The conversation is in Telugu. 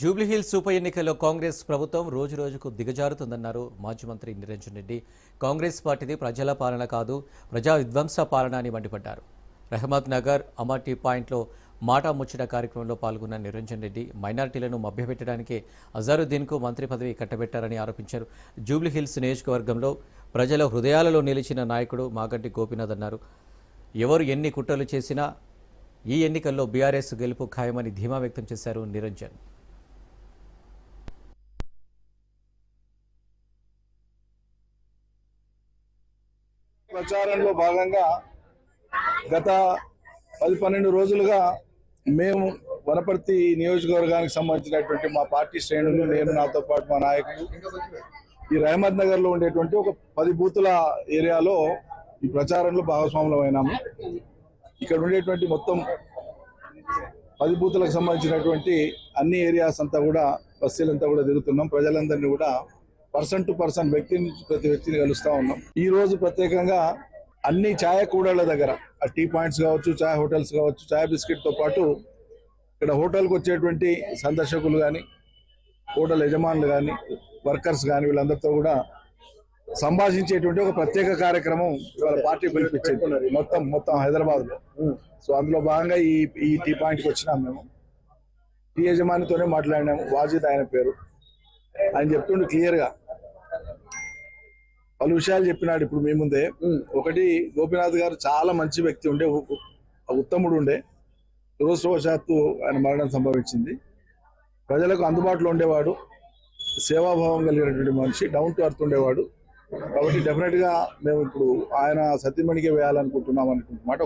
జూబ్లీహిల్స్ ఉప ఎన్నికల్లో కాంగ్రెస్ ప్రభుత్వం రోజు రోజుకు దిగజారుతుందన్నారు మాజీ మంత్రి నిరంజన్ రెడ్డి. కాంగ్రెస్ పార్టీది ప్రజల పాలన కాదు, ప్రజా విధ్వంస పాలన అని మండిపడ్డారు. రహమత్ నగర్ అమర్టీ పాయింట్లో మాట ముచ్చట కార్యక్రమంలో పాల్గొన్న నిరంజన్ రెడ్డి మైనారిటీలను మభ్యపెట్టడానికే అజారుద్దీన్కు మంత్రి పదవి కట్టబెట్టారని ఆరోపించారు. జూబ్లీహిల్స్ నియోజకవర్గంలో ప్రజల హృదయాలలో నిలిచిన నాయకుడు మాగంటి గోపీనాథ్ అన్నారు. ఎవరు ఎన్ని కుట్రలు చేసినా ఈ ఎన్నికల్లో బీఆర్ఎస్ గెలుపు ఖాయమని ధీమా వ్యక్తం చేశారు నిరంజన్. ప్రచారంలో భాగంగా గత 10-12 రోజులుగా మేము వనపర్తి నియోజకవర్గానికి సంబంధించినటువంటి మా పార్టీ శ్రేణులు, నేను, నాతో పాటు మా నాయకులు ఈ రహమత్ నగర్లో ఉండేటువంటి ఒక 10 బూతుల ఏరియాలో ఈ ప్రచారంలో భాగస్వాములమైనాము. ఇక్కడ ఉండేటువంటి మొత్తం 10 బూతులకు సంబంధించినటువంటి అన్ని ఏరియాస్ అంతా కూడా బస్తీలంతా కూడా తిరుగుతున్నాం. ప్రజలందరినీ కూడా పర్సన్ టు పర్సన్, వ్యక్తి నుంచి ప్రతి వ్యక్తిని కలుస్తూ ఉన్నాం. ఈ రోజు ప్రత్యేకంగా అన్ని ఛాయ కూడళ్ల దగ్గర, టీ పాయింట్స్ కావచ్చు, ఛాయ్ హోటల్స్ కావచ్చు, ఛాయ్ బిస్కెట్తో పాటు ఇక్కడ హోటల్కి వచ్చేటువంటి సందర్శకులు కానీ, హోటల్ యజమానులు కానీ, వర్కర్స్ కానీ వీళ్ళందరితో కూడా సంభాషించేటువంటి ఒక ప్రత్యేక కార్యక్రమం ఇవాళ పార్టీ పిలిపించింది మొత్తం హైదరాబాద్లో. సో అందులో భాగంగా ఈ టీ పాయింట్కి వచ్చినాం. మేము టీ యజమానితోనే మాట్లాడినాము. వాజిద్ ఆయన పేరు. ఆయన చెప్తుండే క్లియర్గా పలు విషయాలు చెప్పినాడు ఇప్పుడు మీ ముందే. ఒకటి, గోపీనాథ్ గారు చాలా మంచి వ్యక్తి ఉండే, ఉత్తముడు ఉండే. దురదృష్టవశాత్తు ఆయన మరణం సంభవించింది. ప్రజలకు అందుబాటులో ఉండేవాడు, సేవాభావం కలిగినటువంటి మనిషి, డౌన్ టు అర్త్ ఉండేవాడు. కాబట్టి డెఫినెట్గా మేము ఇప్పుడు ఆయన సతీమణికే వేయాలనుకుంటున్నాం అనుకుంటున్నమాట.